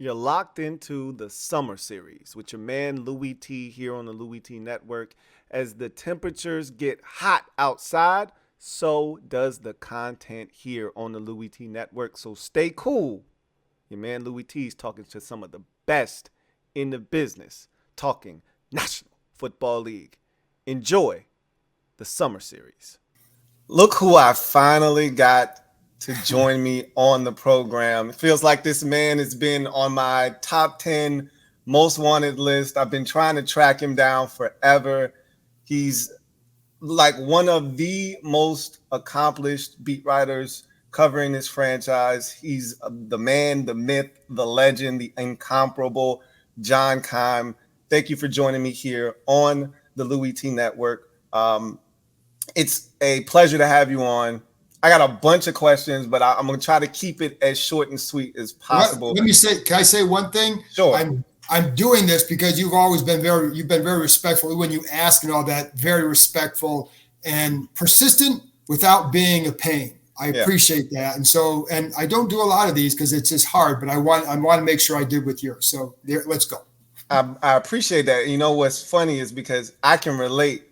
You're locked into the summer series with your man Louie T here on the Louie T Network. As the temperatures get hot outside, so does the content here on the Louie T Network. So stay cool. Your man Louie T is talking to some of the best in the business, talking National Football League. Enjoy the summer series. Look who I finally got to join me on the program. It feels like this man has been on my top 10 most wanted list. I've been trying to track him down forever. He's like one of the most accomplished beat writers covering this franchise. He's the man, the myth, the legend, the incomparable John Keim. Thank you for joining me here on the Louie T Network. It's a pleasure to have you on. I got a bunch of questions, but I'm going to try to keep it as short and sweet as possible. Let me say, can I say one thing? Sure. I'm doing this because you've always been very respectful when you ask and all that, very respectful and persistent without being a pain. I appreciate that. And I don't do a lot of these because it's just hard, but I want to make sure I did with yours. So let's go. I appreciate that. You know, what's funny is because I can relate,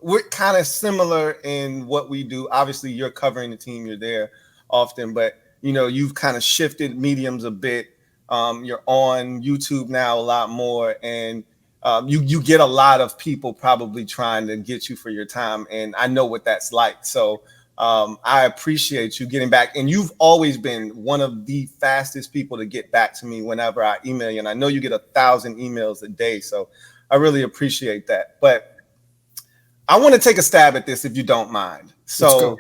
we're kind of similar in what we do. Obviously, you're covering the team, you're there often, but, you've kind of shifted mediums a bit. You're on YouTube now a lot more, and you get a lot of people probably trying to get you for your time, and I know what that's like. So I appreciate you getting back, and you've always been one of the fastest people to get back to me whenever I email you, and I know you get 1,000 emails a day, so I really appreciate that. But I want to take a stab at this if you don't mind. So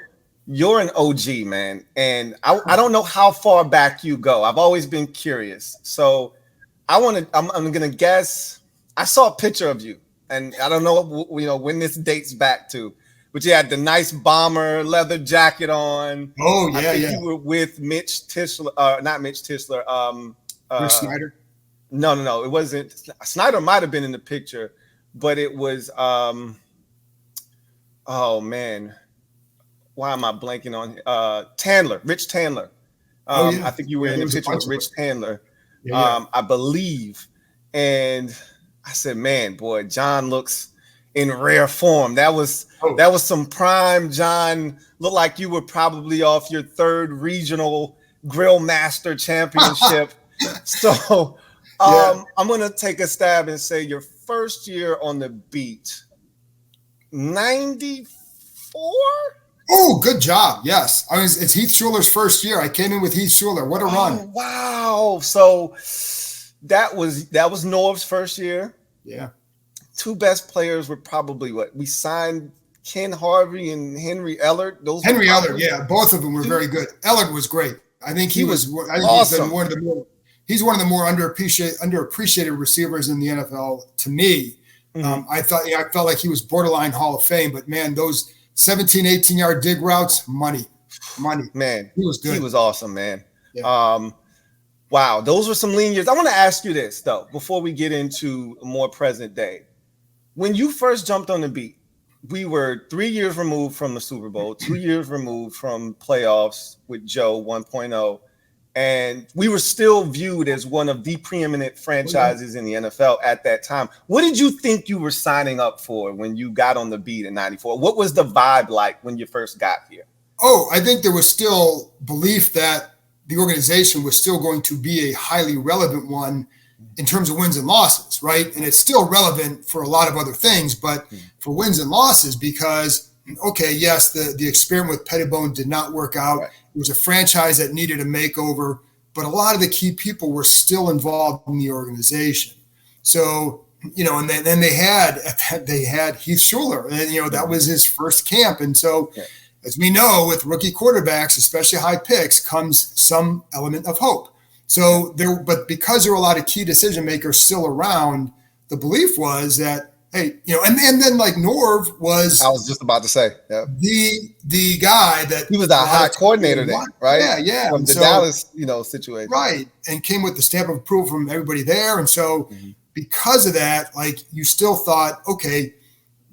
you're an OG, man, and I don't know how far back you go. I've always been curious. So I'm going to guess. I saw a picture of you, and I don't know when this dates back to, but you had the nice bomber leather jacket on. Oh, yeah, I think you were with Mitch Tischler, not Mitch Tischler. Snyder? No. It wasn't. Snyder might have been in the picture, but it was oh man, why am I blanking on Rich Tandler. I think you were in the picture with Rich Tandler, I believe. And I said, man, boy, John looks in rare form. That was some prime John. Looked like you were probably off your third regional grill master championship. So I'm gonna take a stab and say your first year on the beat, 94. Oh, good job. Yes. It's Heath Schuler's first year. I came in with Heath Schuler. What a run. Wow. So that was Norv's first year. Yeah. Two best players were probably we signed Ken Harvey and Henry Ellert. Henry Ellert, yeah. Both of them were very good. Ellert was great. I think he was awesome. He's one of the more underappreciated receivers in the NFL to me. Mm-hmm. I felt like he was borderline Hall of Fame, but man, those 17, 18-yard dig routes, money. Man, he was good. He was awesome, man. Yeah. Wow, those were some lean years. I want to ask you this, though, before we get into more present day. When you first jumped on the beat, we were 3 years removed from the Super Bowl, 2 years removed from playoffs with Joe 1.0, and we were still viewed as one of the preeminent franchises in the NFL at that time. What did you think you were signing up for when you got on the beat in 94? What was the vibe like when you first got here? Oh, I think there was still belief that the organization was still going to be a highly relevant one in terms of wins and losses, right? And it's still relevant for a lot of other things, but for wins and losses, because, yes, the experiment with Pettibone did not work out. Right. It was a franchise that needed a makeover, but a lot of the key people were still involved in the organization. So, and then they had Heath Schuler, and, that was his first camp. And so, as we know, with rookie quarterbacks, especially high picks, comes some element of hope. So but because there were a lot of key decision makers still around, the belief was that, hey, and then like Norv was, I was just about to say, the guy that he was the high coordinator then, right? Yeah. From the Dallas, situation, right, and came with the stamp of approval from everybody there, and so because of that, like you still thought, okay,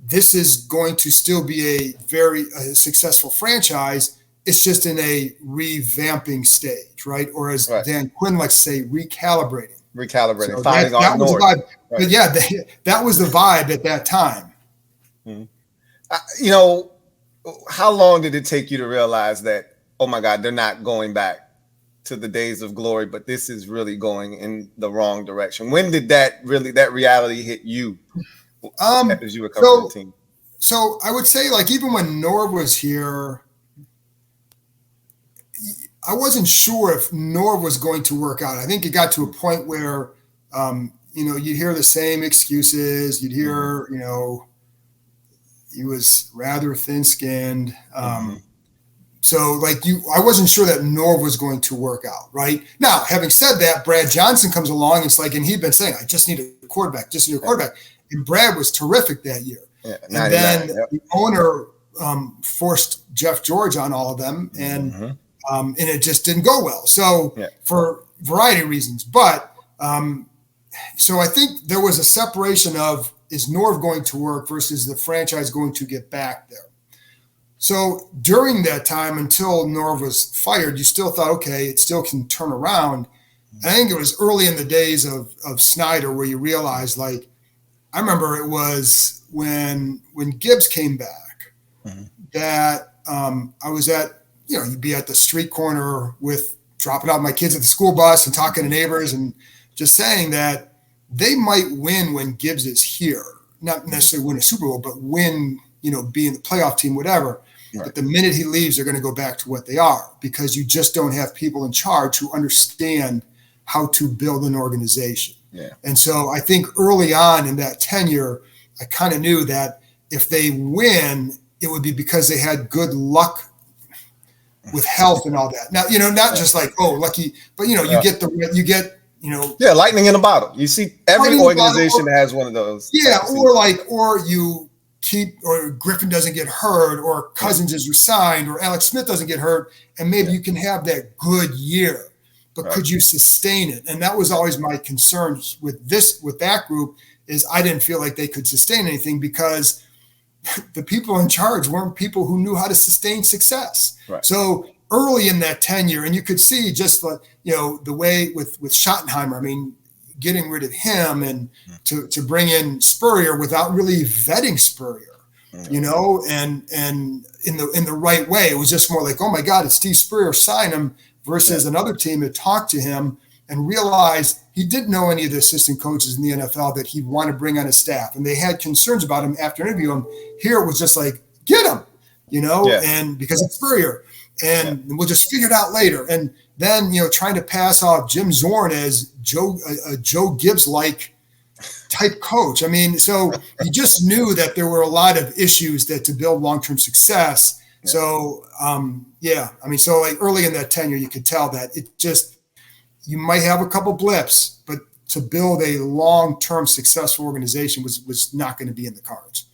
this is going to still be a very successful franchise. it's just in a revamping stage, right? Or as Right. Dan Quinn likes to say, recalibrating. Recalibrating, So finding our that was the north. vibe. Right. But yeah, that was the vibe at that time. You know, how long did it take you to realize that, oh my God, they're not going back to the days of glory, but this is really going in the wrong direction? When did that reality hit you as you were covering the team? So I would say, like, even when Norv was here, I wasn't sure if Norv was going to work out. I think it got to a point where, you'd hear the same excuses. You'd hear, he was rather thin-skinned. So, like, I wasn't sure that Norv was going to work out, right? Now, having said that, Brad Johnson comes along. It's like, and he'd been saying, I just need a quarterback, And Brad was terrific that year. Yeah, and then the owner forced Jeff George on all of them, and it just didn't go well. So for a variety of reasons, but so I think there was a separation of, is Norv going to work versus the franchise going to get back there? So during that time, until Norv was fired, you still thought, okay, it still can turn around. I think it was early in the days of Snyder where you realized, like, I remember it was when Gibbs came back that I was at, you'd be at the street corner with dropping out my kids at the school bus and talking to neighbors and just saying that they might win when Gibbs is here. Not necessarily win a Super Bowl, but win, be in the playoff team, whatever. Right. But the minute he leaves, they're going to go back to what they are, because you just don't have people in charge who understand how to build an organization. Yeah. And so I think early on in that tenure, I kind of knew that if they win, it would be because they had good luck with health and all that. Now, not just like, oh, lucky, but you get lightning in a bottle. You see, every organization has one of those. Yeah, or you keep, or Griffin doesn't get hurt, or Cousins is resigned, or Alex Smith doesn't get hurt, and maybe you can have that good year, but could you sustain it? And that was always my concern with that group, is I didn't feel like they could sustain anything because the people in charge weren't people who knew how to sustain success. Right. So early in that tenure, and you could see just the way with Schottenheimer, I mean, getting rid of him and to bring in Spurrier without really vetting Spurrier, and in the right way. It was just more like, oh my God, it's Steve Spurrier, sign him, versus another team that talked to him and realized he didn't know any of the assistant coaches in the NFL that he'd want to bring on his staff. And they had concerns about him after interviewing him. Here it was just like, get him, and because it's Spurrier, and we'll just figure it out later. And then, trying to pass off Jim Zorn as Joe Gibbs-like type coach. I mean, so you just knew that there were a lot of issues that to build long-term success. Yeah. So, so like early in that tenure, you could tell that it just, you might have a couple blips, but to build a long-term successful organization was not going to be in the cards.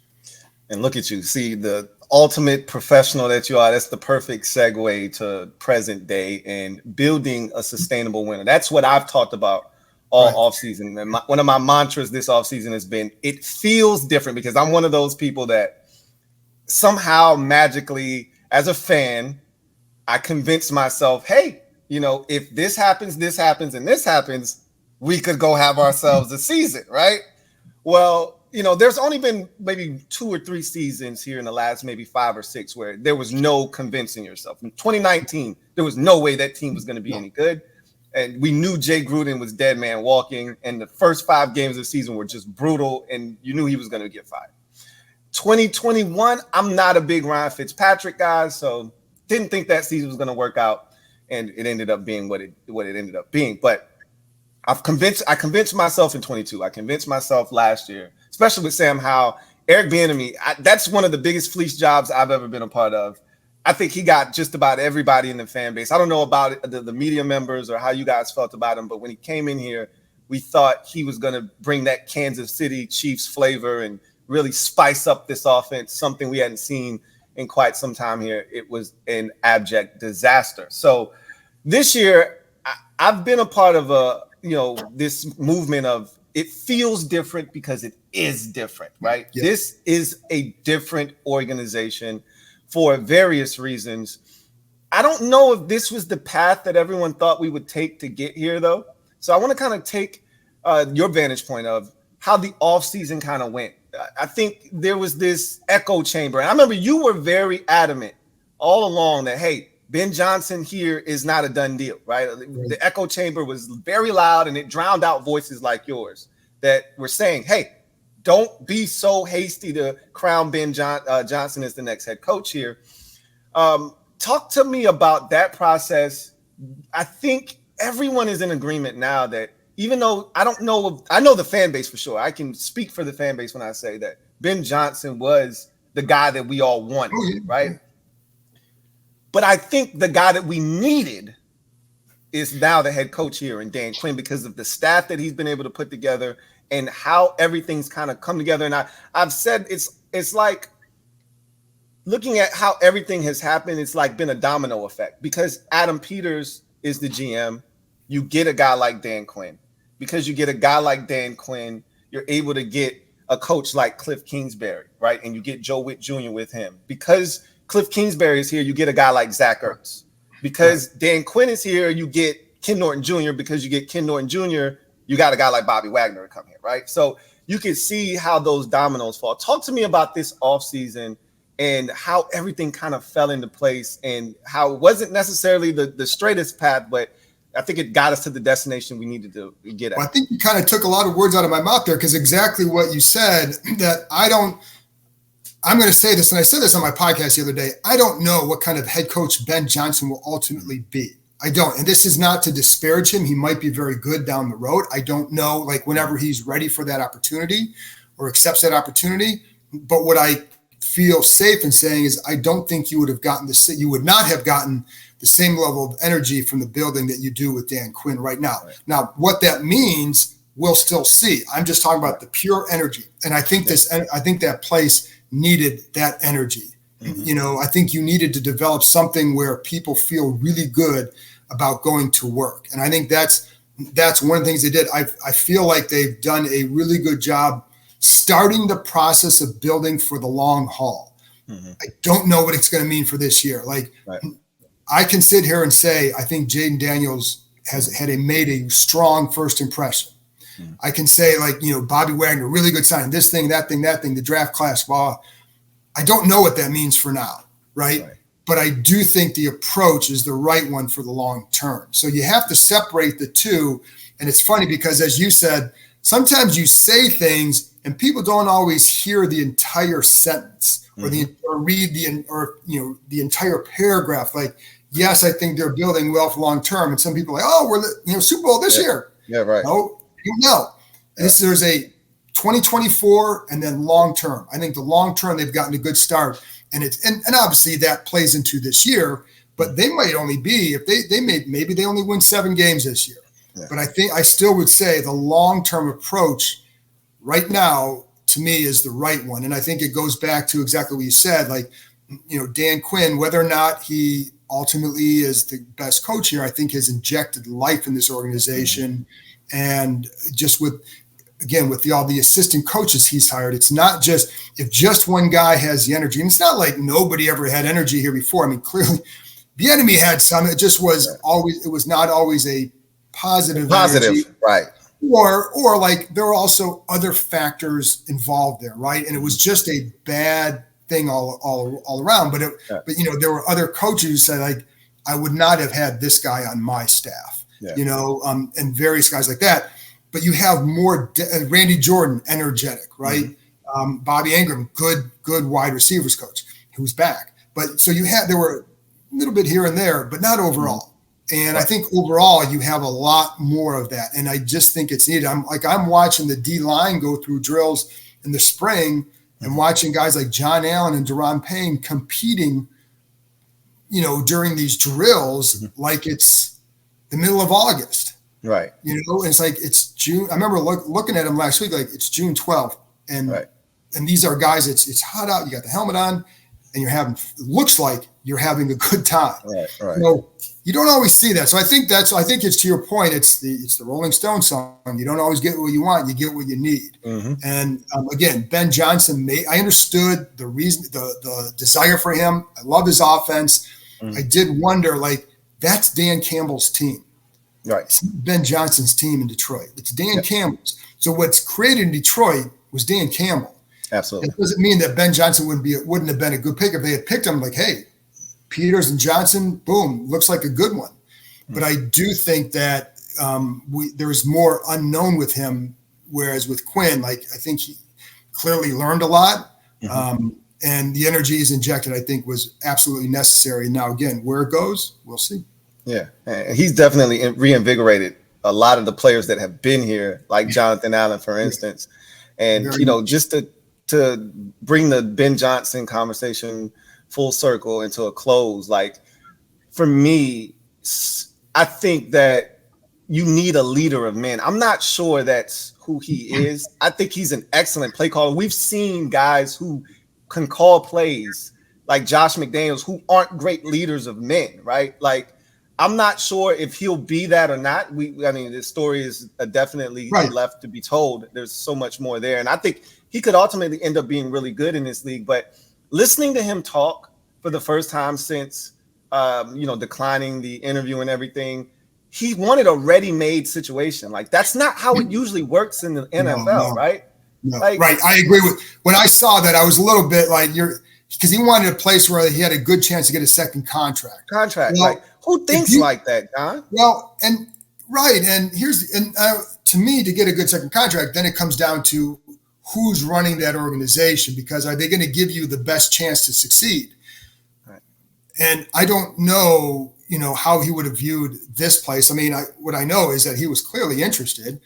And look at you, see the ultimate professional that you are. That's the perfect segue to present day and building a sustainable winner. That's what I've talked about all offseason. And one of my mantras this offseason has been, it feels different, because I'm one of those people that somehow magically, as a fan, I convince myself, hey, if this happens, and this happens, we could go have ourselves a season, right? Well, there's only been maybe 2 or 3 seasons here in the last maybe 5 or 6 where there was no convincing yourself. In 2019, there was no way that team was going to be any good. And we knew Jay Gruden was dead man walking. And the first 5 games of the season were just brutal. And you knew he was going to get fired. 2021, I'm not a big Ryan Fitzpatrick guy, so didn't think that season was going to work out. And it ended up being what it ended up being. But I convinced myself in 22. I convinced myself last year, especially with Sam Howell, Eric Bieniemy. That's one of the biggest fleece jobs I've ever been a part of. I think he got just about everybody in the fan base. I don't know about the media members or how you guys felt about him, but when he came in here, we thought he was going to bring that Kansas City Chiefs flavor and really spice up this offense, something we hadn't seen in quite some time here. It was an abject disaster. So this year, I've been a part of this movement of, it feels different because it is different, right? Yeah. This is a different organization for various reasons. I don't know if this was the path that everyone thought we would take to get here, though. So I want to kind of take your vantage point of how the offseason kind of went. I think there was this echo chamber. And I remember you were very adamant all along that, hey, Ben Johnson here is not a done deal, right? The echo chamber was very loud and it drowned out voices like yours that were saying, hey, don't be so hasty to crown Ben Johnson as the next head coach here. Talk to me about that process. I think everyone is in agreement now that even though I know the fan base for sure. I can speak for the fan base when I say that Ben Johnson was the guy that we all wanted, right? But I think the guy that we needed is now the head coach here in Dan Quinn because of the staff that he's been able to put together and how everything's kind of come together. And I've said it's like looking at how everything has happened, it's like been a domino effect because Adam Peters is the GM. You get a guy like Dan Quinn. Because you get a guy like Dan Quinn, you're able to get a coach like Cliff Kingsbury, right? And you get Joe Witt Jr. with him. Because Cliff Kingsbury is here, you get a guy like Zach Ertz. Because Dan Quinn is here, you get Ken Norton Jr. Because you get Ken Norton Jr., you got a guy like Bobby Wagner to come here, right? So you can see how those dominoes fall. Talk to me about this offseason and how everything kind of fell into place and how it wasn't necessarily the straightest path, but I think it got us to the destination we needed to get at. Well, I think you kind of took a lot of words out of my mouth there because exactly what you said that I'm going to say this, and I said this on my podcast the other day. I don't know what kind of head coach Ben Johnson will ultimately be. I don't. And this is not to disparage him. He might be very good down the road. I don't know, like whenever he's ready for that opportunity or accepts that opportunity. But what I feel safe in saying is I don't think you would not have gotten the same level of energy from the building that you do with Dan Quinn right now. Right. Now, what that means, we'll still see. I'm just talking about the pure energy. And I think that place needed that energy. Mm-hmm. You know, I think you needed to develop something where people feel really good about going to work. And I think that's one of the things they did. I feel like they've done a really good job starting the process of building for the long haul. Mm-hmm. I don't know what it's going to mean for this year. Like, right. I can sit here and say, I think Jayden Daniels made a strong first impression. Mm-hmm. I can say, like, you know, Bobby Wagner, really good sign. This thing, that thing, the draft class. Well, I don't know what that means for now, right? But I do think the approach is the right one for the long term. So you have to separate the two. And it's funny because, as you said, sometimes you say things and people don't always hear the entire sentence or read the entire paragraph. Like, yes, I think they're building well for long term. And some people are like, oh, we're Super Bowl this year. Yeah, right. No. There's a 2024 and then long term. I think the long term they've gotten a good start, and obviously that plays into this year. But they might only be maybe they only win 7 games this year. Yeah. But I still would say the long term approach right now to me is the right one, and I think it goes back to exactly what you said. Like, you know, Dan Quinn, whether or not he ultimately is the best coach here, I think has injected life in this organization, and just with all the assistant coaches he's hired, it's not just if just one guy has the energy. And it's not like nobody ever had energy here before. I mean, clearly the enemy had some. It just was not always a positive energy. Right. Or like there were also other factors involved there, right? And it was just a bad thing all around. But you know, there were other coaches who said, like, I would not have had this guy on my staff, you know, and various guys like that. But you have more Randy Jordan, energetic, right? Mm-hmm. Bobby Ingram, good wide receivers coach, who's back. But so there were a little bit here and there, but not overall. And I think overall you have a lot more of that. And I just think it's needed. I'm watching the D line go through drills in the spring and watching guys like John Allen and Deron Payne competing, you know, during these drills like it's the middle of August. Right. You know, and it's like it's June. I remember looking at him last week, like it's June 12th. And these are guys, it's hot out. You got the helmet on and it looks like you're having a good time. Right. You know, you don't always see that. So I think it's to your point. It's the Rolling Stones song. You don't always get what you want. You get what you need. Mm-hmm. And again, Ben Johnson I understood the reason, the desire for him. I love his offense. I did wonder, like, that's Dan Campbell's team. Right. It's Ben Johnson's team in Detroit. It's Dan Campbell's. So what's created in Detroit was Dan Campbell. Absolutely. It doesn't mean that Ben Johnson wouldn't have been a good pick if they had picked him. Like, hey, Peters and Johnson, boom, looks like a good one. But I do think that there's more unknown with him, whereas with Quinn, like, I think he clearly learned a lot. And the energy he's injected, I think, was absolutely necessary. Now, again, where it goes, we'll see. Yeah, and he's definitely reinvigorated a lot of the players that have been here, like Jonathan Allen, for instance. And, just to bring the Ben Johnson conversation full circle into a close, like, for me, I think that you need a leader of men. I'm not sure that's who he is. I think he's an excellent play caller. We've seen guys who can call plays like Josh McDaniels who aren't great leaders of men, right? Like, I'm not sure if he'll be that or not. I mean, the story is definitely left to be told. There's so much more there. And I think he could ultimately end up being really good in this league. But listening to him talk for the first time since, declining the interview and everything, he wanted a ready-made situation. Like, that's not how it usually works in the NFL, right? No. Like, right. I agree with when I saw that, I was a little bit like because he wanted a place where he had a good chance to get a second contract. Well, like, who thinks like that, John? Well, and to me, to get a good second contract, then it comes down to who's running that organization, because are they going to give you the best chance to succeed? Right. And I don't know, how he would have viewed this place. I mean, what I know is that he was clearly interested,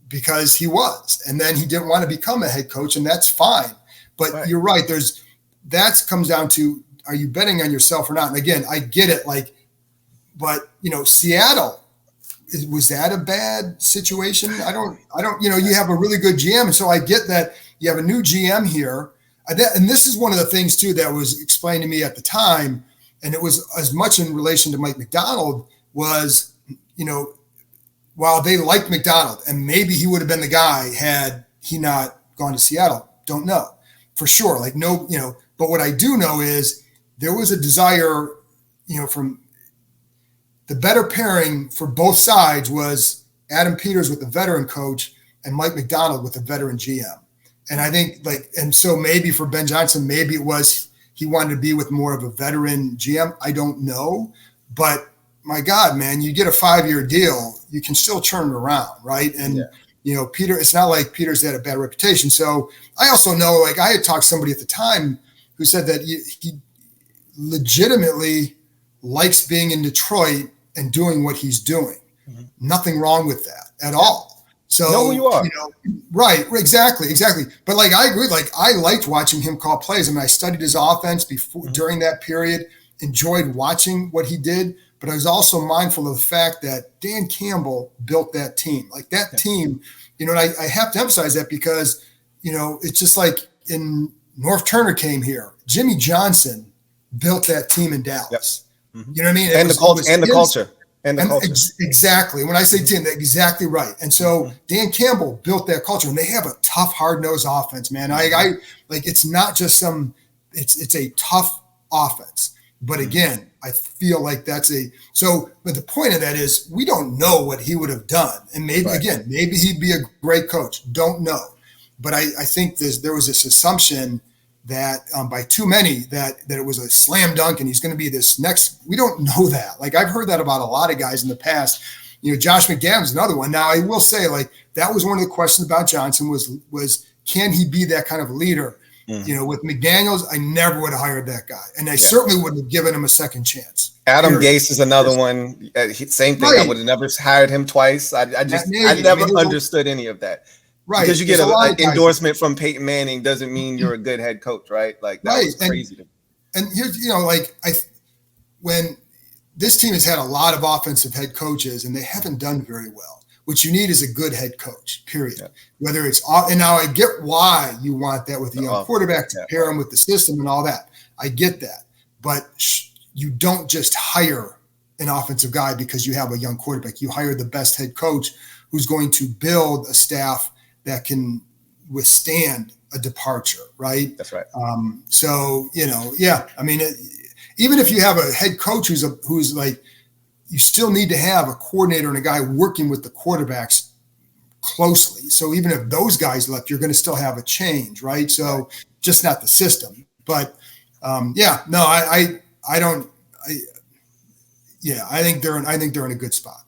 because he was, and then he didn't want to become a head coach, and that's fine. But you're right. That comes down to, are you betting on yourself or not? And again, I get it. Like, but Seattle, was that a bad situation? I don't, you have a really good GM. And so I get that you have a new GM here. And this is one of the things too, that was explained to me at the time. And it was as much in relation to Mike Macdonald was, while they liked Macdonald and maybe he would have been the guy had he not gone to Seattle, don't know for sure. Like, no, but what I do know is there was a desire, from the better pairing for both sides was Adam Peters with the veteran coach and Mike Macdonald with the veteran GM. And I think and so maybe for Ben Johnson, maybe it was he wanted to be with more of a veteran GM. I don't know, but my God, man, you get a 5-year deal, you can still turn it around. Right. And, Peter, it's not like Peters had a bad reputation. So I also know, like, I had talked to somebody at the time who said that he legitimately likes being in Detroit and doing what he's doing. Nothing wrong with that at all. So, know who you are. Right. Exactly. But like, I agree. Like, I liked watching him call plays. I mean, I studied his offense during that period, enjoyed watching what he did, but I was also mindful of the fact that Dan Campbell built that team. Like, that team, and I have to emphasize that because, it's just like in North Turner came here, Jimmy Johnson built that team in Dallas. Yep. You know what I mean? And the culture. Exactly. When I say team, that's exactly right. And so Dan Campbell built that culture, and they have a tough, hard-nosed offense, man. I like, it's not just it's a tough offense. But again, I feel like but the point of that is we don't know what he would have done. And maybe he'd be a great coach. Don't know. But I think there was this assumption that by too many that it was a slam dunk and he's going to be this next. We don't know that. Like, I've heard that about a lot of guys in the past. Josh McDaniels, another one. Now, I will say, like, that was one of the questions about Johnson was can he be that kind of leader? With McDaniels, I never would have hired that guy. And I certainly wouldn't have given him a second chance. Adam Gase is another one. Same thing. Right. I would have never hired him twice. I never understood any of that. Right. Because you get an endorsement from Peyton Manning doesn't mean you're a good head coach, right? Like, that was crazy to me. And here's, when this team has had a lot of offensive head coaches and they haven't done very well. What you need is a good head coach, period. Yeah. Whether it's and now I get why you want that with a young quarterback to pair him with the system and all that. I get that. But you don't just hire an offensive guy because you have a young quarterback. You hire the best head coach who's going to build a staff that can withstand a departure, right? That's right. So, I mean, even if you have a head coach who's like, you still need to have a coordinator and a guy working with the quarterbacks closely. So even if those guys left, you're going to still have a change, right? So just not the system. But I think they're in a good spot.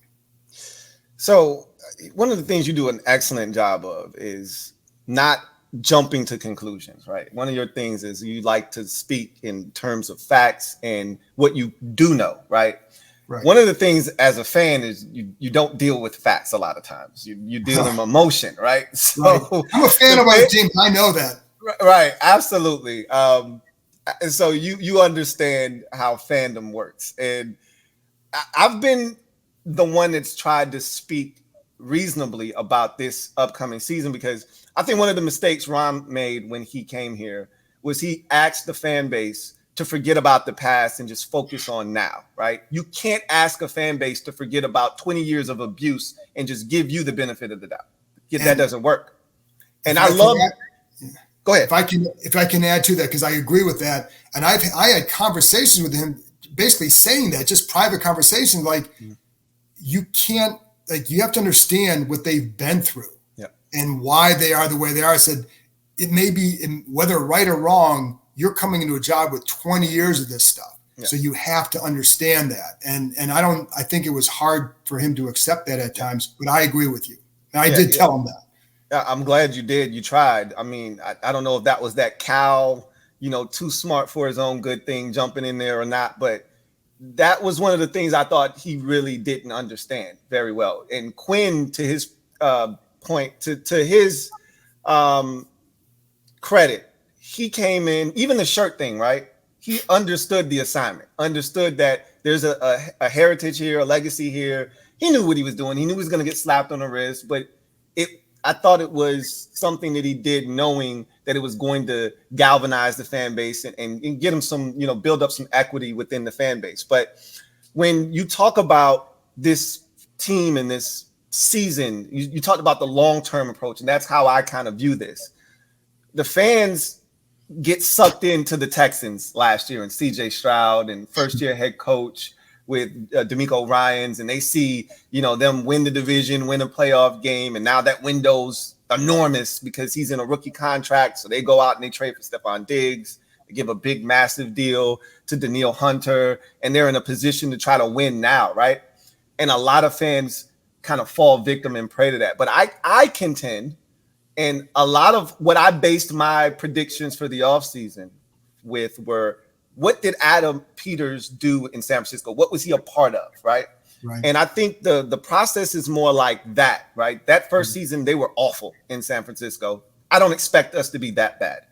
So one of the things you do an excellent job of is not jumping to conclusions, right? One of your things is you like to speak in terms of facts and what you do know, right? Right. One of the things as a fan is you don't deal with facts a lot of times. You deal in emotion, right? So right. I'm a fan of our team. I know that. Right, absolutely. And so you understand how fandom works, and I've been the one that's tried to speak reasonably about this upcoming season, because I think one of the mistakes Ron made when he came here was he asked the fan base to forget about the past and just focus on now, right? You can't ask a fan base to forget about 20 years of abuse and just give you the benefit of the doubt. That doesn't work. And I love it. Go ahead. If I can add to that, because I agree with that. And I had conversations with him basically saying that, just private conversations, like you can't, like you have to understand what they've been through and why they are the way they are. I said, it may be, whether right or wrong, you're coming into a job with 20 years of this stuff. Yeah. So you have to understand that. And I think it was hard for him to accept that at times, but I agree with you. And I did tell him that. Yeah, I'm glad you did. You tried. I mean, I don't know if that was that Cal, too smart for his own good thing jumping in there or not, but that was one of the things I thought he really didn't understand very well. And Quinn, to his point, to his credit, he came in, even the shirt thing, right? He understood the assignment, understood that there's a heritage here, a legacy here. He knew what he was doing. He knew he was going to get slapped on the wrist, but I thought it was something that he did knowing that it was going to galvanize the fan base and get him some, build up some equity within the fan base. But when you talk about this team and this season, you talked about the long-term approach, and that's how I kind of view this. The fans get sucked into the Texans last year and CJ Stroud and first-year head coach with DeMeco Ryans, and they see, them win the division, win a playoff game, and now that window's enormous because he's in a rookie contract, so they go out and they trade for Stephon Diggs. They give a big, massive deal to Danielle Hunter, and they're in a position to try to win now, right? And a lot of fans kind of fall victim and prey to that. But I contend, and a lot of what I based my predictions for the offseason with were, what did Adam Peters do in San Francisco? What was he a part of, right? And I think the process is more like that, right? That first season, they were awful in San Francisco. I don't expect us to be that bad.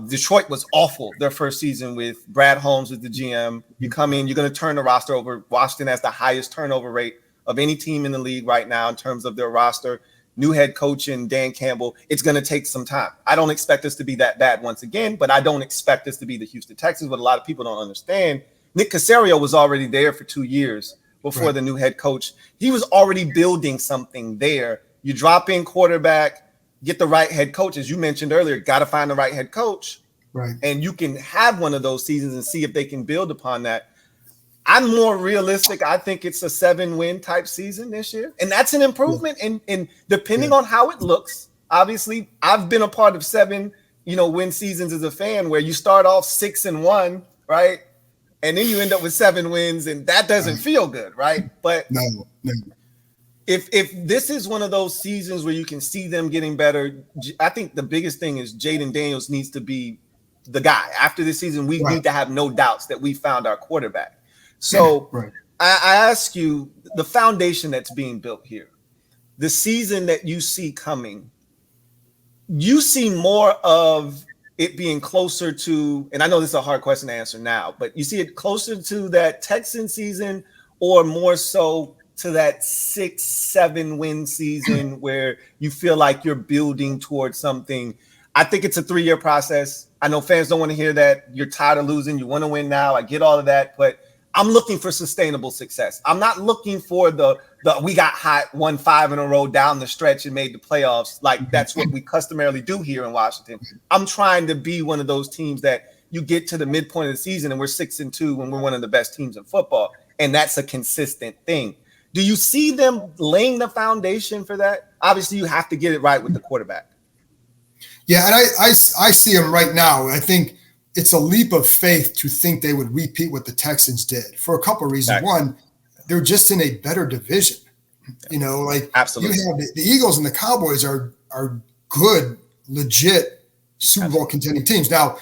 Detroit was awful their first season with Brad Holmes as the GM. You come in, you're going to turn the roster over. Washington has the highest turnover rate of any team in the league right now in terms of their roster. New head coach in Dan Campbell. It's going to take some time. I don't expect us to be that bad once again, but I don't expect us to be the Houston Texans. What a lot of people don't understand, Nick Caserio was already there for 2 years before the new head coach. He was already building something there. You drop in quarterback, get the right head coach. As you mentioned earlier, got to find the right head coach. And you can have one of those seasons and see if they can build upon that. I'm more realistic. I think it's a 7-win type season this year. And that's an improvement. And depending on how it looks, obviously, I've been a part of 7, win seasons as a fan where you start off 6-1, right? And then you end up with 7 wins, and that doesn't feel good, right? But no. If this is one of those seasons where you can see them getting better, I think the biggest thing is Jayden Daniels needs to be the guy. After this season, we need to have no doubts that we found our quarterback. So I ask you, the foundation that's being built here, the season that you see coming, you see more of it being closer to, and I know this is a hard question to answer now, but you see it closer to that Texan season or more so to that 6-7 win season where you feel like you're building towards something? I think it's a 3-year process. I know fans don't want to hear that. You're tired of losing. You want to win now. I get all of that, but I'm looking for sustainable success. I'm not looking for the we got hot, won 5 in a row down the stretch and made the playoffs. Like that's what we customarily do here in Washington. I'm trying to be one of those teams that you get to the midpoint of the season and we're 6-2 when we're one of the best teams in football. And that's a consistent thing. Do you see them laying the foundation for that? Obviously, you have to get it right with the quarterback. Yeah, and I see them right now. I think it's a leap of faith to think they would repeat what the Texans did for a couple of reasons. Exactly. One, they're just in a better division. You know, like absolutely, you have the Eagles and the Cowboys are good, legit Super Bowl contending teams. Now,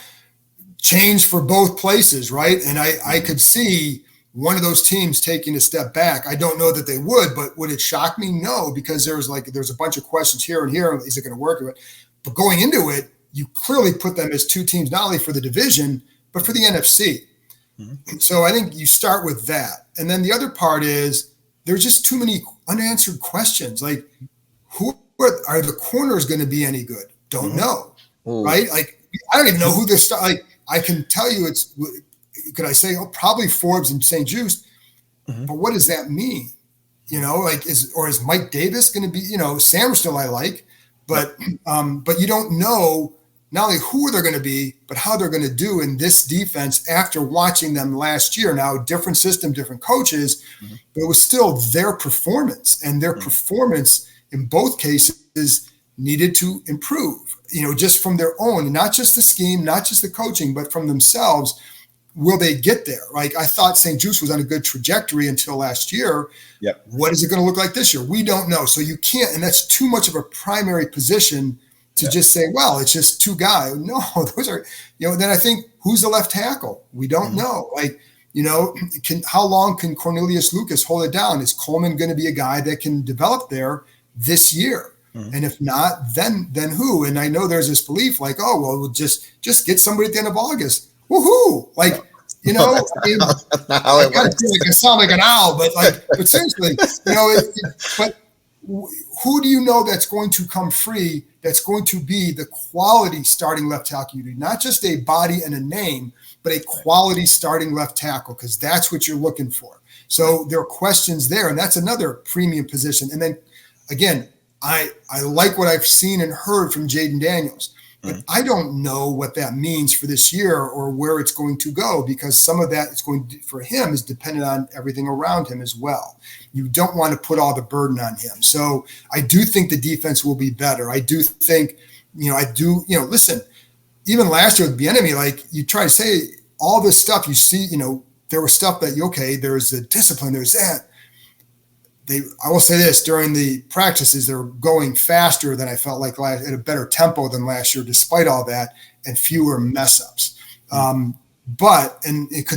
change for both places, right? And I could see one of those teams taking a step back. I don't know that they would, but would it shock me? No, because there's a bunch of questions here and here. Is it going to work? But going into it, you clearly put them as two teams, not only for the division, but for the NFC. Mm-hmm. So I think you start with that. And then the other part is there's just too many unanswered questions. Like, who are the corners going to be any good? Don't know. Ooh. Right? Like, I don't even know who they're like, I can tell you could I say, probably Forbes and St. Juste, but what does that mean? You know, like, is Mike Davis going to be, Sam still I like, but you don't know not only who they're going to be, but how they're going to do in this defense after watching them last year. Now, different system, different coaches, but it was still their performance, and their performance in both cases needed to improve, just from their own, not just the scheme, not just the coaching, but from themselves. Will they get there? Like, I thought St. Juste was on a good trajectory until last year. Yep. What is it going to look like this year? We don't know. So you can't, and that's too much of a primary position to just say, well, it's just two guys. No, those are, then I think, who's the left tackle? We don't know. Like, how long can Cornelius Lucas hold it down? Is Coleman going to be a guy that can develop there this year? And if not, then who? And I know there's this belief like, oh, well, we'll just get somebody at the end of August. Woohoo! Like, I sound like an owl, but seriously, but who do you know that's going to come free? That's going to be the quality starting left tackle you need, not just a body and a name, but a quality starting left tackle, because that's what you're looking for. So there are questions there, and that's another premium position. And then again, I like what I've seen and heard from Jayden Daniels. But I don't know what that means for this year or where it's going to go, because some of that for him is dependent on everything around him as well. You don't want to put all the burden on him. So I do think the defense will be better. I do think, listen, even last year with Bieniemy, like, you try to say all this stuff you see, there was stuff that, there's the discipline, there's that. I will say this, during the practices, they're going faster than I felt like at a better tempo than last year, despite all that, and fewer mess ups. Could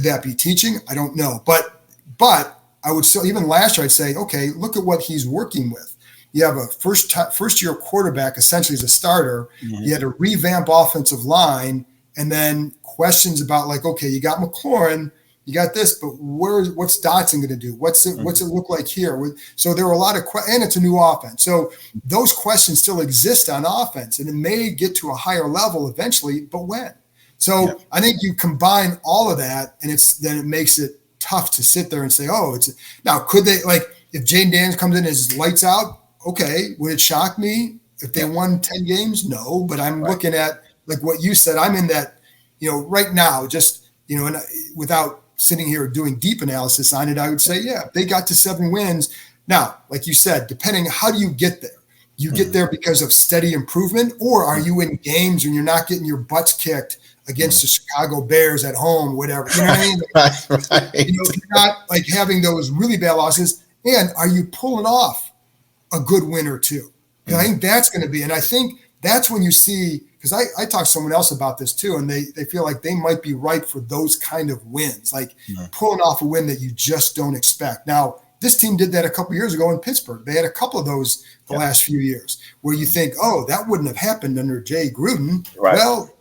that be teaching? I don't know. But I would still, even last year, I'd say, okay, look at what he's working with. You have a first year quarterback, essentially as a starter. You had a revamp offensive line, and then questions about like, okay, you got McLaurin, you got this, but what's Dotson going to do? What's it look like here? So there were a lot of and it's a new offense. So those questions still exist on offense, and it may get to a higher level eventually, but when? So I think you combine all of that, and then it makes it tough to sit there and say, oh, now could they, like, if Jayden Daniels comes in and his lights out, okay, would it shock me if they won 10 games? No, but I'm looking at like what you said. I'm in that, right now, just, and without sitting here doing deep analysis on it, I would say, yeah, they got to 7 wins. Now, like you said, depending, how do you get there? You get there because of steady improvement, or are you in games when you're not getting your butts kicked against the Chicago Bears at home, whatever? You know what I mean? Right. If you're not like having those really bad losses, and are you pulling off a good win or two? And I think that's going to be, and I think that's when you see, because I talked to someone else about this too, and they feel like they might be right for those kind of wins, like pulling off a win that you just don't expect. Now, this team did that a couple of years ago in Pittsburgh. They had a couple of those the last few years where you think, oh, that wouldn't have happened under Jay Gruden. Right. Well,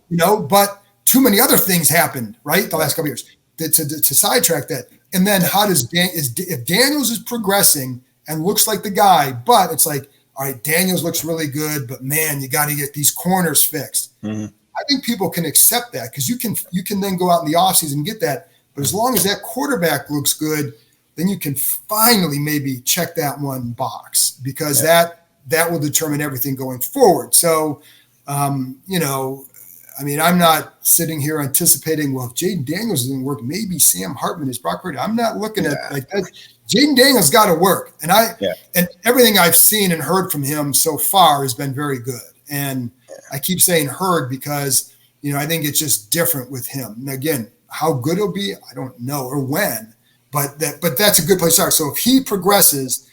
but too many other things happened, right, the last couple of years to sidetrack that. And then how does if Daniels is progressing and looks like the guy, but it's like, all right, Daniels looks really good, but man, you got to get these corners fixed. I think people can accept that, because you can then go out in the offseason and get that. But as long as that quarterback looks good, then you can finally maybe check that one box, because that will determine everything going forward. So, I mean, I'm not sitting here anticipating, well, if Jayden Daniels doesn't work, maybe Sam Hartman is Brock Purdy. I'm not looking at like that. Jayden Daniels got to work. And and everything I've seen and heard from him so far has been very good. And I keep saying heard because, you know, I think it's just different with him. And again, how good he'll be, I don't know, or when, but that's a good place to start. So if he progresses,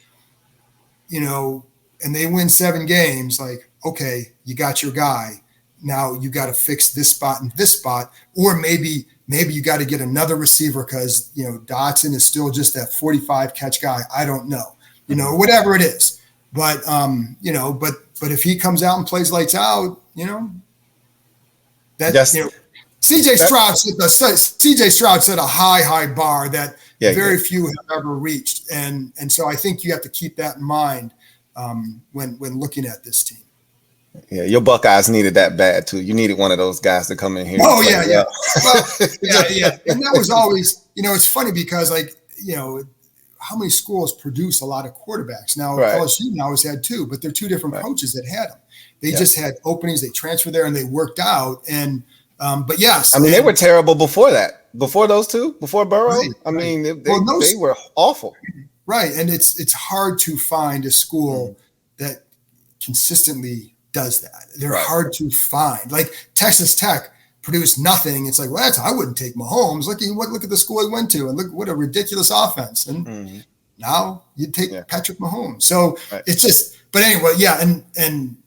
you know, and they win 7 games, like, okay, you got your guy. Now you got to fix this spot and this spot, or maybe you got to get another receiver because, you know, Dotson is still just that 45 catch guy. I don't know, you know, whatever it is. But, you know, but if he comes out and plays lights out, you know, that's, you know, CJ Stroud set a high bar that very few have ever reached. And so I think you have to keep that in mind when looking at this team. Yeah, your Buckeyes needed that bad too. You needed one of those guys to come in here. Oh yeah. Well, yeah. And that was always, you know, it's funny because, like, you know, how many schools produce a lot of quarterbacks? Now LSU now has had 2, but they're 2 different coaches that had them. They just had openings. They transferred there and they worked out. And but yes, I mean, they were terrible before that. Before those 2, before Burrow. I mean, they were awful. Right, and it's hard to find a school that consistently does that. They're hard to find. Like Texas Tech produced nothing. It's like, well, I wouldn't take Mahomes. Look at the school he went to, and look what a ridiculous offense. And now you take Patrick Mahomes. So it's just. But anyway, and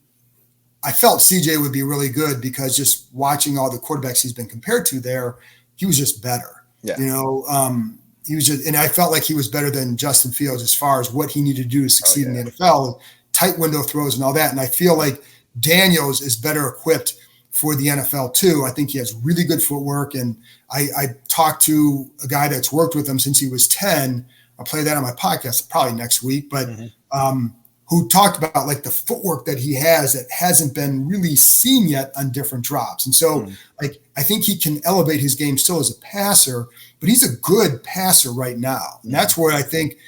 I felt CJ would be really good because just watching all the quarterbacks he's been compared to there, he was just better. Yeah. You know, he was just, and I felt like he was better than Justin Fields as far as what he needed to do to succeed in the NFL, tight window throws and all that. And I feel like Daniels is better equipped for the NFL too. I think he has really good footwork. And I talked to a guy that's worked with him since he was 10. I'll play that on my podcast probably next week, but who talked about like the footwork that he has that hasn't been really seen yet on different drops. And so like, I think he can elevate his game still as a passer, but he's a good passer right now. And that's where I think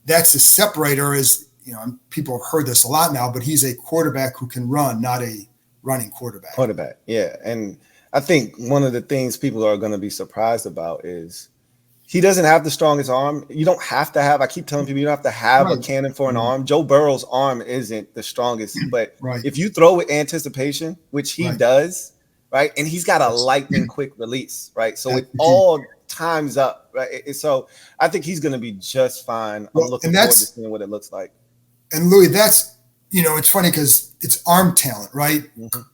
that's the separator is, you know, people have heard this a lot now, but he's a quarterback who can run, not a running quarterback. Yeah. And I think one of the things people are going to be surprised about is he doesn't have the strongest arm. You don't have to have, I keep telling people, you don't have to have a cannon for an arm. Joe Burrow's arm isn't the strongest, but if you throw with anticipation, which he does, right? And he's got a lightning quick release, right? So it all times up, right? So I think he's going to be just fine. I'm looking forward to seeing what it looks like. And Louie, that's, you know, it's funny because it's arm talent, right?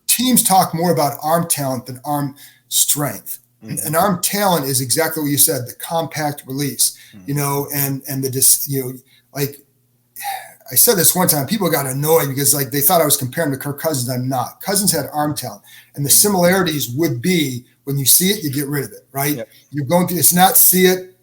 Teams talk more about arm talent than arm strength. And arm talent is exactly what you said, the compact release, you know, and you know, like I said this one time, people got annoyed because like they thought I was comparing to Kirk Cousins. I'm not. Cousins had arm talent. And the similarities would be when you see it, you get rid of it, right? You're going through, it's not see it,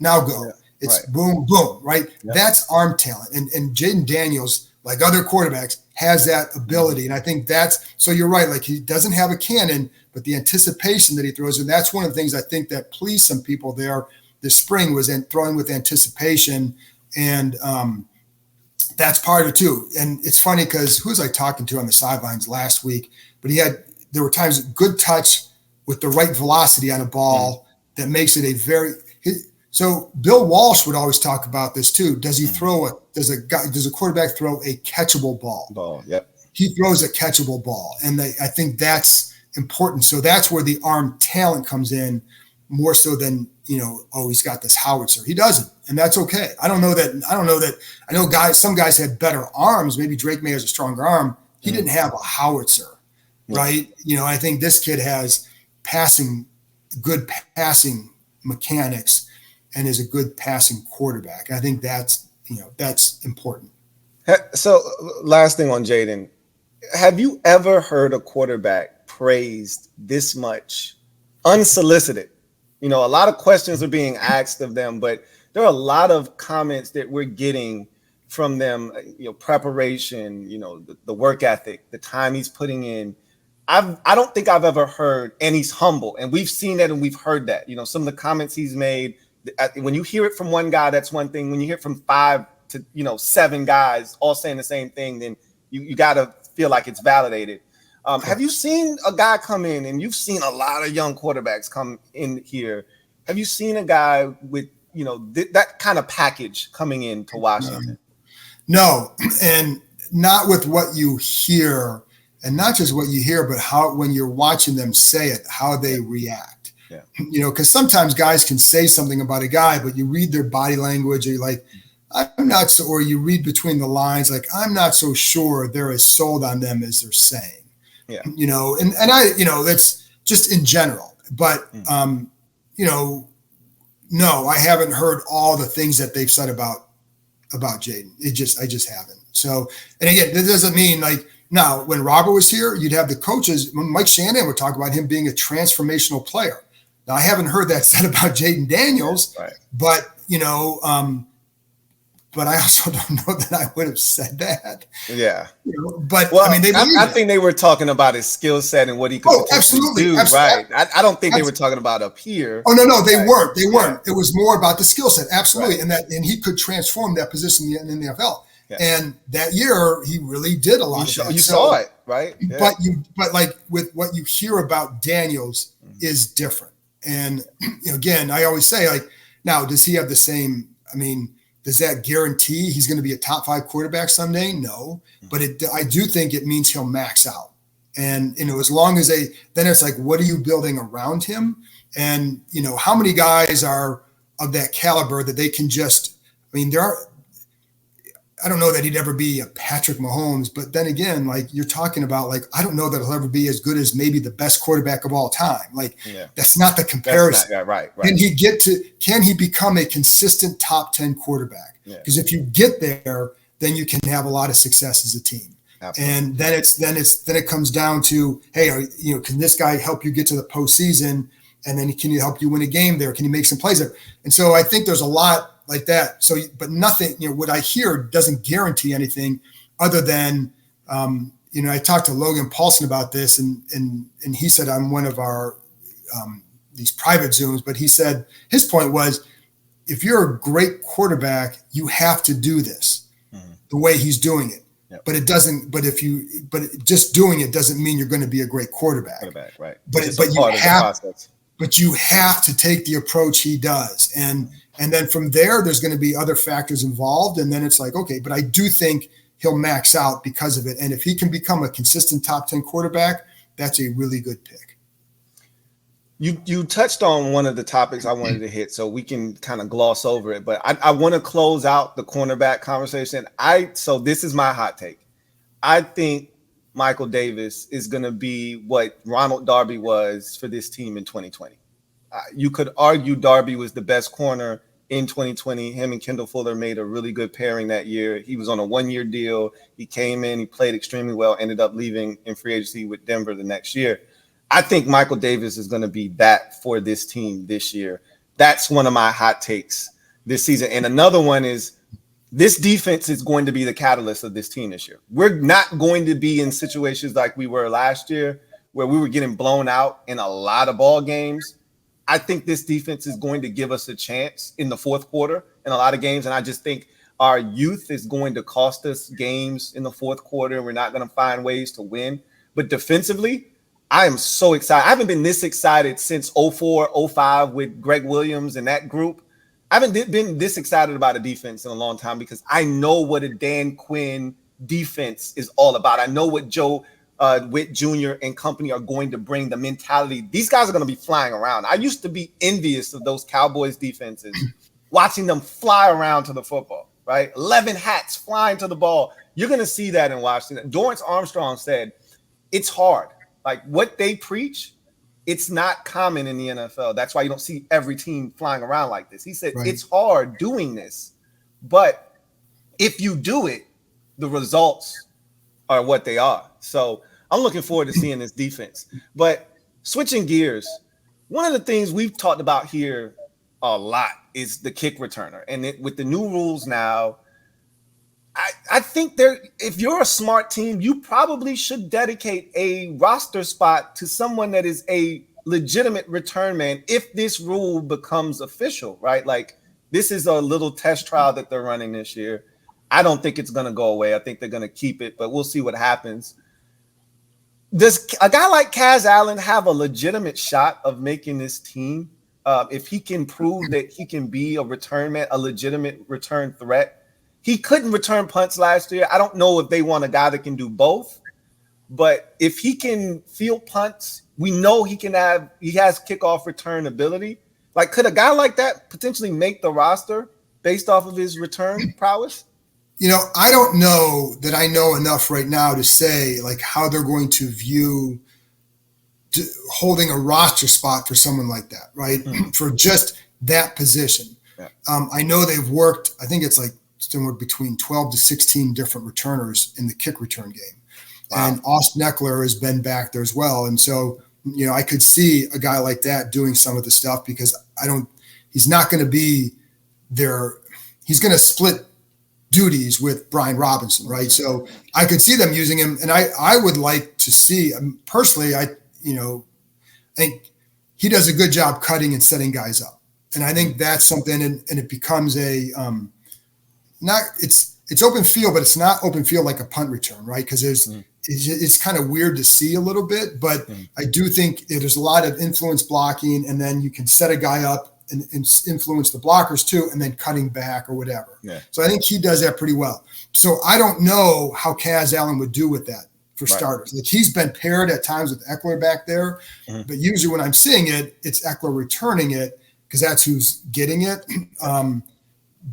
now go. It's boom, boom, right? That's arm talent. And Jayden Daniels, like other quarterbacks, has that ability. And I think that's, so you're right, like he doesn't have a cannon, but the anticipation that he throws, and that's one of the things I think that pleased some people there this spring was in throwing with anticipation. And that's part of it too. And it's funny because who was I talking to on the sidelines last week? But there were times good touch with the right velocity on a ball that makes it so Bill Walsh would always talk about this too. Does he does a quarterback throw a catchable ball? He throws a catchable ball. And I think that's important. So that's where the arm talent comes in more so than, you know, oh, he's got this howitzer. He doesn't. And that's okay. I know some guys had better arms. Maybe Drake May has a stronger arm. He didn't have a howitzer, right? You know, I think this kid has good passing mechanics and is a good passing quarterback. I think that's important. So last thing on Jayden, have you ever heard a quarterback praised this much unsolicited? You know, a lot of questions are being asked of them, but there are a lot of comments that we're getting from them, you know, preparation, you know, the work ethic, the time he's putting in. I don't think I've ever heard, and he's humble, and we've seen that and we've heard that. You know, some of the comments he's made, when you hear it from one guy, that's one thing. When you hear it from 5 to 7 guys all saying the same thing, then you got to feel like it's validated. Have you seen a guy come in, and you've seen a lot of young quarterbacks come in here? Have you seen a guy with, that kind of package coming into Washington? No, and not with what you hear, and not just what you hear, but how, when you're watching them say it, how they react. Yeah. Because sometimes guys can say something about a guy, but you read their body language, or you're like, I'm not so, or you read between the lines, like, I'm not so sure they're as sold on them as they're saying. Yeah. And I, that's just in general, but, no, I haven't heard all the things that they've said about Jayden. I just haven't. So, and again, that doesn't mean like, now when Robert was here, you'd have the coaches, Mike Shanahan would talk about him being a transformational player. Now I haven't heard that said about Jayden Daniels, right. But, but I also don't know that I would have said that. Yeah. But well, I mean, I think they were talking about his skill set and what he could absolutely do. Right. I don't think they were talking about up here. Oh, no, they weren't. They weren't. It was more about the skill set. Absolutely. Right. And he could transform that position in the NFL. Yeah. And that year he really did a lot of that. You saw it, right? Yeah. But like with what you hear about Daniels is different. And again, I always say, like, now, does he have the same, does that guarantee he's going to be a top 5 quarterback someday? No, but I do think it means he'll max out. And, as long as then it's like, what are you building around him? And, how many guys are of that caliber that they can just, I don't know that he'd ever be a Patrick Mahomes, but then again, like you're talking about, like, I don't know that he'll ever be as good as maybe the best quarterback of all time. Like, that's not the comparison. Right. Can he become a consistent top 10 quarterback? Because if you get there, then you can have a lot of success as a team. Absolutely. And then it comes down to, hey, can this guy help you get to the postseason? And then can he help you win a game there? Can he make some plays there? And so I think there's a lot like that. So, but nothing, what I hear doesn't guarantee anything other than, I talked to Logan Paulson about this, and he said on one of our these private Zooms, but he said his point was, if you're a great quarterback, you have to do this the way he's doing it. Yep. But it doesn't. But just doing it doesn't mean you're going to be a great quarterback. Right. But you have to take the approach he does, and then from there, there's going to be other factors involved. And then it's like, okay, but I do think he'll max out because of it. And if he can become a consistent top 10 quarterback, that's a really good pick. You touched on one of the topics I wanted to hit, so we can kind of gloss over it. But I want to close out the cornerback conversation. So this is my hot take. I think Michael Davis is going to be what Ronald Darby was for this team in 2020. You could argue Darby was the best corner in 2020. Him and Kendall Fuller made a really good pairing that year. He was on a 1-year deal. He came in, he played extremely well, ended up leaving in free agency with Denver the next year. I think Michael Davis is going to be that for this team this year. That's one of my hot takes this season. And another one is this defense is going to be the catalyst of this team this year. We're not going to be in situations like we were last year where we were getting blown out in a lot of ball games. I think this defense is going to give us a chance in the fourth quarter in a lot of games. And I just think our youth is going to cost us games in the fourth quarter. We're not going to find ways to win. But defensively, I am so excited. I haven't been this excited since 04, 05 with Greg Williams and that group. I haven't been this excited about a defense in a long time because I know what a Dan Quinn defense is all about. I know what Joe Witt Jr. and company are going to bring, the mentality. These guys are going to be flying around. I used to be envious of those Cowboys defenses, watching them fly around to the football, right? 11 hats flying to the ball. You're going to see that in Washington. Dorrance Armstrong said, it's hard. Like what they preach, it's not common in the NFL. That's why you don't see every team flying around like this. He said, It's hard doing this, but if you do it, the results are what they are. So I'm looking forward to seeing this defense. But switching gears, one of the things we've talked about here a lot is the kick returner. And with the new rules now, I think if you're a smart team, you probably should dedicate a roster spot to someone that is a legitimate return man if this rule becomes official, right? Like this is a little test trial that they're running this year. I don't think it's going to go away. I think they're going to keep it, but we'll see what happens. Does a guy like Kaz Allen have a legitimate shot of making this team? If he can prove that he can be a return man, a legitimate return threat. He couldn't return punts last year. I don't know if they want a guy that can do both, but if he can field punts, we know he has kickoff return ability. Like, could a guy like that potentially make the roster based off of his return prowess? I don't know that I know enough right now to say like how they're going to view holding a roster spot for someone like that, right? For just that position. Yeah. I know they've worked, I think it's like somewhere between 12 to 16 different returners in the kick return game. Wow. And Austin Eckler has been back there as well. And so, I could see a guy like that doing some of the stuff because he's not going to be there. He's going to split duties with Brian Robinson, right? So I could see them using him. And I would like to see, personally, I think he does a good job cutting and setting guys up. And I think that's something, and it becomes it's open field, but it's not open field like a punt return, right? Because it's kind of weird to see a little bit, but I do think there's a lot of influence blocking, and then you can set a guy up and influence the blockers too, and then cutting back or whatever. Yeah. So I think he does that pretty well. So I don't know how Kaz Allen would do with that for starters. Like, he's been paired at times with Eckler back there, but usually when I'm seeing it, it's Eckler returning it because that's who's getting it.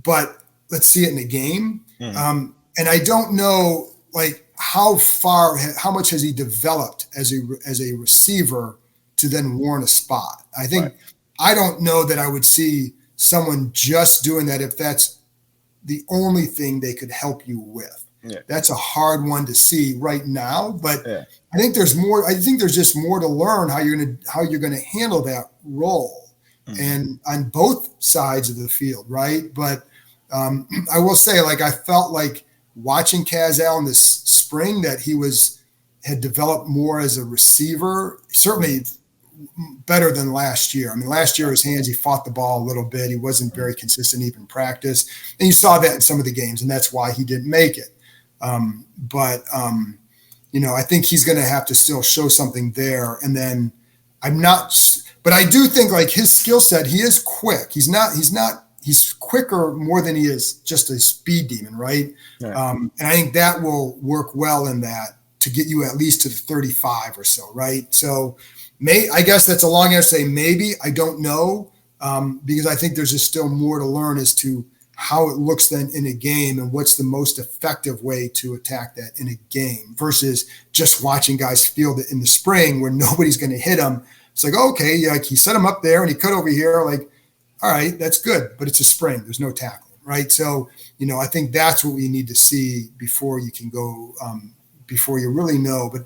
But let's see it in the game. And I don't know, like, how much has he developed as a receiver to then warrant a spot? I think I don't know that I would see someone just doing that if that's the only thing they could help you with. Yeah. That's a hard one to see right now, but I think there's more. I think there's just more to learn how you're gonna handle that role, and on both sides of the field, right? But I will say, like, I felt like watching Kaz Allen this spring that he had developed more as a receiver, certainly better than last year. I mean, last year his hands, he fought the ball a little bit. He wasn't very consistent even in practice. And you saw that in some of the games, and that's why he didn't make it. But I think he's going to have to still show something there. And then but I do think, like, his skill set, he is quick. He's quicker more than he is just a speed demon, right? And I think that will work well in that to get you at least to the 35 or so, right? So I guess that's a long answer to say maybe. I don't know, because I think there's just still more to learn as to how it looks then in a game and what's the most effective way to attack that in a game versus just watching guys field it in the spring where nobody's going to hit them. It's like, okay, like, he set him up there and he cut over here, like, all right, that's good, but it's a spring. There's no tackling, right? So, I think that's what we need to see before you can go, before you really know. But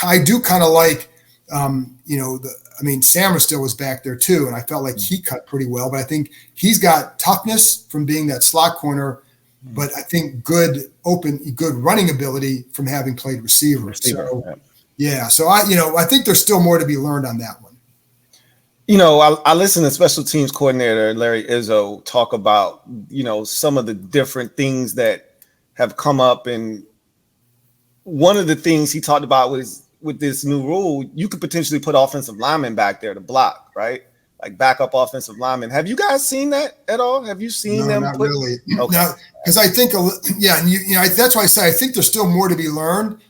I do kind of like, Sammer still was back there too, and I felt like he cut pretty well. But I think he's got toughness from being that slot corner, but I think good running ability from having played receiver. So, so I think there's still more to be learned on that one. I listen to special teams coordinator Larry Izzo talk about, some of the different things that have come up. And one of the things he talked about was with this new rule, you could potentially put offensive linemen back there to block, right? Like backup offensive linemen. Have you guys seen that at all? Have you seen them? Not really. Okay. No, because I think, and that's why I say I think there's still more to be learned.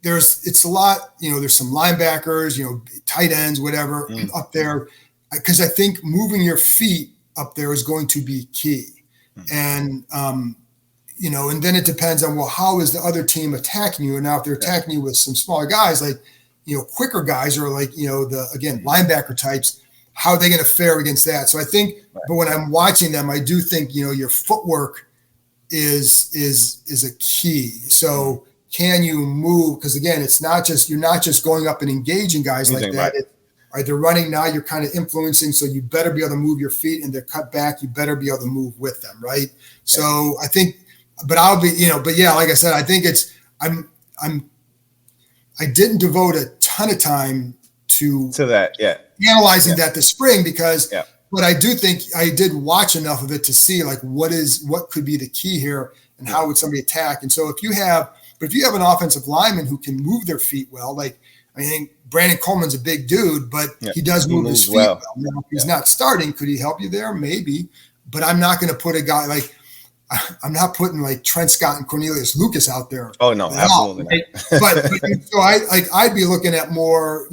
It's a lot, there's some linebackers, tight ends, whatever up there, because I think moving your feet up there is going to be key. And, and then it depends on, well, how is the other team attacking you? And now if they're attacking you with some smaller guys, like, quicker guys or like, linebacker types, how are they going to fare against that? So I think, but when I'm watching them, I do think, your footwork is a key. So, can you move? Because again, you're not just going up and engaging guys like that. Right. They're running now. You're kind of influencing, so you better be able to move your feet, and they're cut back. You better be able to move with them, right? Yeah. So I think, but I'll be, but yeah, like I said, I think I didn't devote a ton of time to that, analyzing that this spring because, but I do think I did watch enough of it to see like what could be the key here and how would somebody attack. And so if you have But if you have an offensive lineman who can move their feet well, like I think Brandon Coleman's a big dude, but he does move his feet well. Now, if he's not starting, could he help you there? Maybe. But I'm not going to put a guy like I'm not putting like Trent Scott and Cornelius Lucas out there. Oh no, absolutely not. But so I'd be looking at more,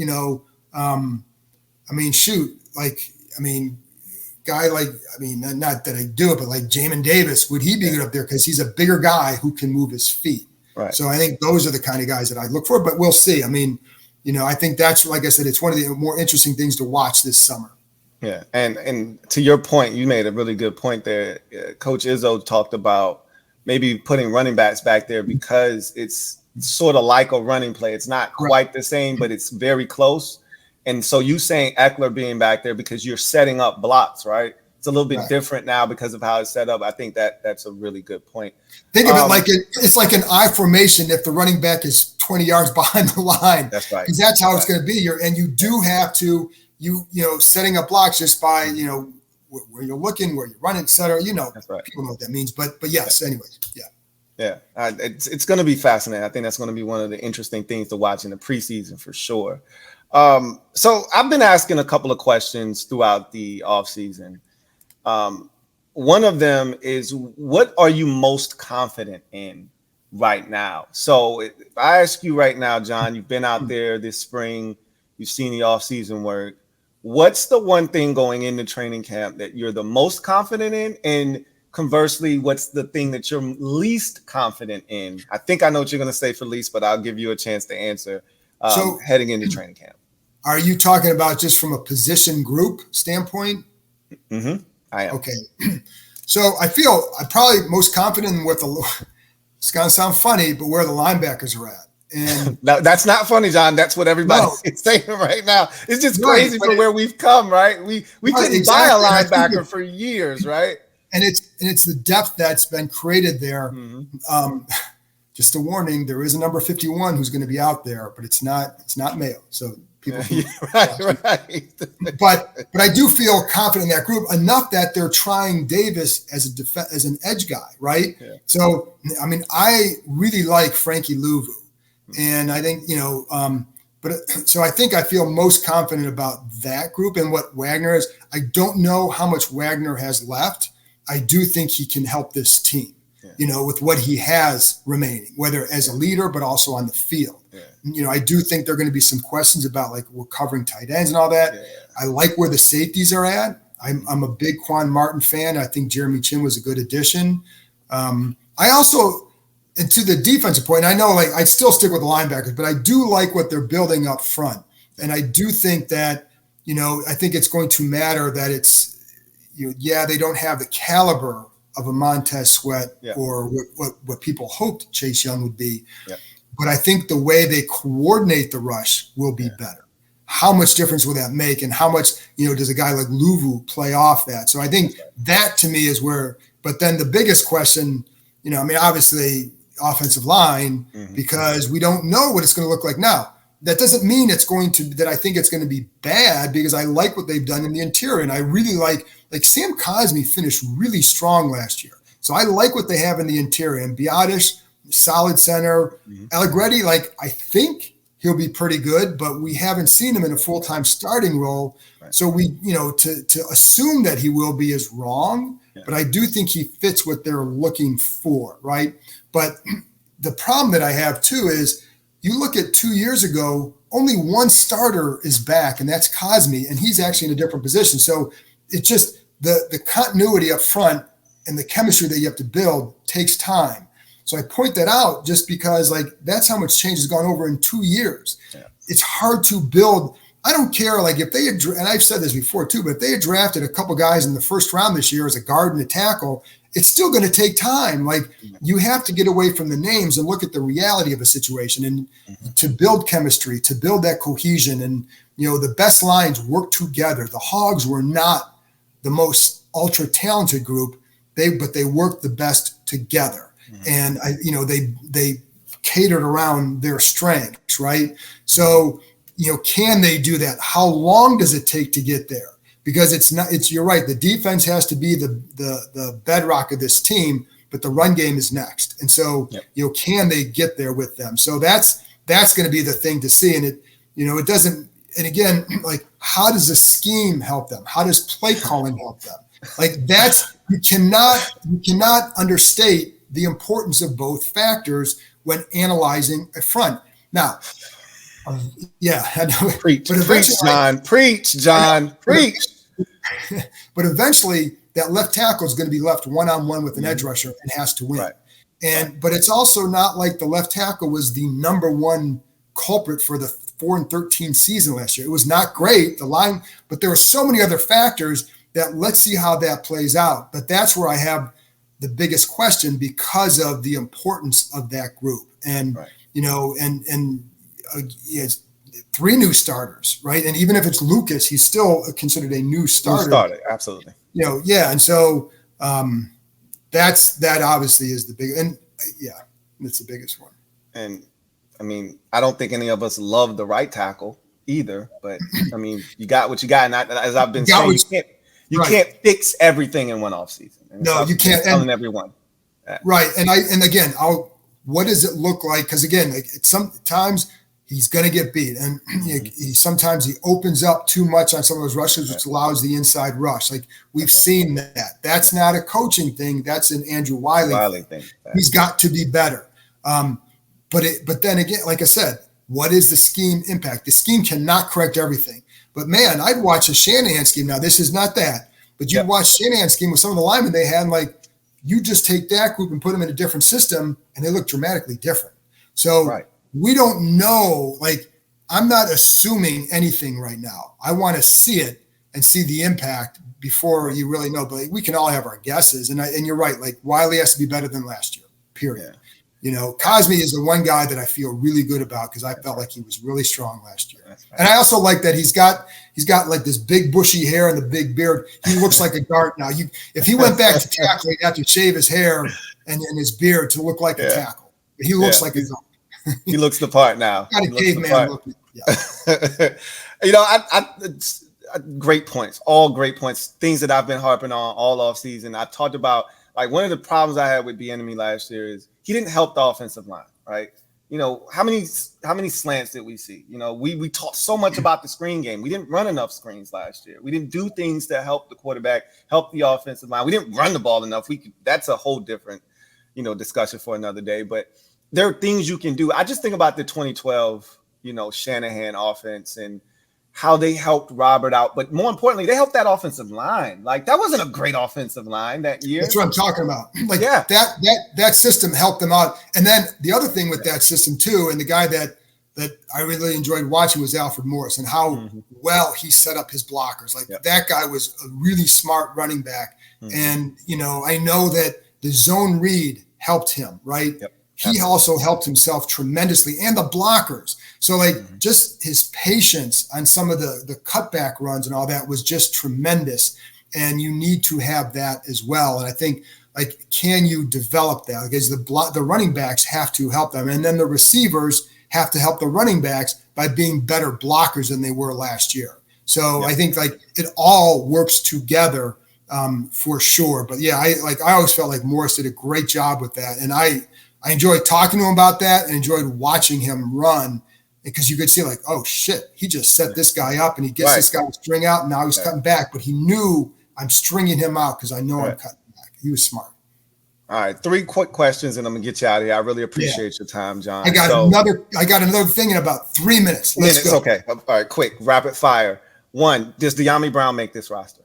guy like, not that I do it, but like Jamin Davis, would he be good up there? Because he's a bigger guy who can move his feet. Right. So I think those are the kind of guys that I look for, but we'll see. I mean, I think that's, like I said, it's one of the more interesting things to watch this summer. Yeah. And to your point, you made a really good point there. Coach Izzo talked about maybe putting running backs back there because it's sort of like a running play. It's not quite the same, but it's very close. And so you saying Eckler being back there because you're setting up blocks, right? It's a little bit different now because of how it's set up. I think that's a really good point. Think of it like it's like an I formation if the running back is 20 yards behind the line. That's right. Because that's how it's going to be. And you do have to, setting up blocks just by, where you're looking, where you're running, et cetera. That's right. People know what that means. But yes, anyways, yeah. Yeah, it's going to be fascinating. I think that's going to be one of the interesting things to watch in the preseason for sure. So I've been asking a couple of questions throughout the offseason. One of them is, what are you most confident in right now? So if I ask you right now, John, you've been out there this spring, you've seen the offseason work. What's the one thing going into training camp that you're the most confident in? And conversely, what's the thing that you're least confident in? I think I know what you're going to say for least, but I'll give you a chance to answer heading into training camp. Are you talking about just from a position group standpoint? Mm-hmm. I am. Okay. So I'm probably most confident in it's going to sound funny, but where the linebackers are at. And that's not funny, John. That's what everybody's saying right now. It's just crazy from where we've come, right? We couldn't buy a linebacker for years, right? And it's the depth that's been created there. Mm-hmm. Just a warning, there is a number 51 who's going to be out there, but it's not male. So people right. But I do feel confident in that group enough that they're trying Davis as an edge guy, right? Yeah. So I really like Frankie Louvu. And I think, so I think I feel most confident about that group and what Wagner is. I don't know how much Wagner has left. I do think he can help this team, with what he has remaining, whether as a leader, but also on the field. Yeah. I do think there are going to be some questions about like we're covering tight ends and all that. Yeah. I like where the safeties are at. I'm a big Quan Martin fan. I think Jeremy Chin was a good addition. I also, and to the defensive point, I know I'd still stick with the linebackers, but I do like what they're building up front. And I do think that, I think it's going to matter that it's, they don't have the caliber of a Montez Sweat or what people hoped Chase Young would be. Yeah. But I think the way they coordinate the rush will be better. How much difference will that make? And how much, does a guy like Louvu play off that? So I think that to me is where, but then the biggest question, obviously offensive line, because we don't know what it's going to look like now. That doesn't mean that I think it's going to be bad, because I like what they've done in the interior. And I really like Sam Cosmi finished really strong last year. So I like what they have in the interior. And Biotish, solid center. Allegretti, I think he'll be pretty good, but we haven't seen him in a full-time starting role. Right. So we, to assume that he will be is wrong, but I do think he fits what they're looking for, right? But the problem that I have too is you look at 2 years ago, only one starter is back, and that's Cosmi, and he's actually in a different position. So it's just the continuity up front and the chemistry that you have to build takes time. So I point that out just because that's how much change has gone over in 2 years. Yeah. It's hard to build. I don't care if they had, and I've said this before too, but if they had drafted a couple guys in the first round this year as a guard and a tackle, it's still going to take time. You have to get away from the names and look at the reality of a situation and to build chemistry, to build that cohesion. And, the best lines work together. The Hogs were not the most ultra talented group, but they worked the best together. And they catered around their strengths, right? So, can they do that? How long does it take to get there? Because you're right. The defense has to be the bedrock of this team, but the run game is next. And so, can they get there with them? So that's going to be the thing to see. And it doesn't, and again, like, how does the scheme help them? How does play calling help them? Like, you cannot understate the importance of both factors when analyzing a front. Now, I know. Preach, John, preach. But eventually, that left tackle is going to be left one-on-one with an edge rusher and has to win. Right. But it's also not like the left tackle was the number one culprit for the 4-13 season last year. It was not great, the line, but there were so many other factors that let's see how that plays out. But that's where I have the biggest question because of the importance of that group. And, it's 3 new starters, right? And even if it's Lucas, he's still considered a new starter. Absolutely. And so that obviously is the big, and that's the biggest one. And I mean, I don't think any of us love the right tackle either, but I mean, you got what you got. And as I've been saying, you can't fix everything in one offseason. No, you can't. Telling everyone. Right. And again, what does it look like? Because again, sometimes he's going to get beat, and sometimes he opens up too much on some of those rushes, which allows the inside rush. Like we've seen that. That's not a coaching thing. That's an Andrew Wiley thing. He's got to be better. But then again, like I said, what is the scheme impact? The scheme cannot correct everything. But man, I'd watch a Shanahan scheme. Now this is not that, but you watch Shanahan scheme with some of the linemen they had. Like you just take that group and put them in a different system, and they look dramatically different. So. We don't know, like, I'm not assuming anything right now. I want to see it and see the impact before you really know. But we can all have our guesses. And you're right, like, Wiley has to be better than last year, period. Cosme is the one guy that I feel really good about because I felt like he was really strong last year. And I also like that he's got like this big bushy hair and the big beard. He looks like a guard now. If he went back to tackle, he'd have to shave his hair and his beard to look like a tackle. But he looks like a guard. He looks the part now. Got a caveman look. Great points. All great points. Things that I've been harping on all off season. I talked about, like, one of the problems I had with Bieniemy last year is he didn't help the offensive line, right? How many slants did we see? We talked so much about the screen game. We didn't run enough screens last year. We didn't do things to help the quarterback, help the offensive line. We didn't run the ball enough. That's a whole different, discussion for another day. But there are things you can do. I just think about the 2012, Shanahan offense and how they helped Robert out. But more importantly, they helped that offensive line. Like, that wasn't a great offensive line that year. That's what I'm talking about. Like, that system helped them out. And then the other thing with that system too, and the guy that I really enjoyed watching was Alfred Morris and how well he set up his blockers. Like, that guy was a really smart running back. And, I know that the zone read helped him, right? He also helped himself tremendously, and the blockers. So, like, just his patience on some of the cutback runs and all that was just tremendous. And you need to have that as well. And I think, like, can you develop that? Because the running backs have to help them, and then the receivers have to help the running backs by being better blockers than they were last year. So I think, like, it all works together for sure. But I always felt like Morris did a great job with that, and I enjoyed talking to him about that and enjoyed watching him run because you could see, like, oh shit, he just set this guy up and he gets this guy to string out and now he's cutting back, but he knew I'm stringing him out because I know I'm cutting back. He was smart. All right, 3 quick questions and I'm gonna get you out of here. I really appreciate your time, John. I got another thing in about 3 minutes. Let's go. Okay. All right, quick, rapid fire. 1, does Dyami Brown make this roster?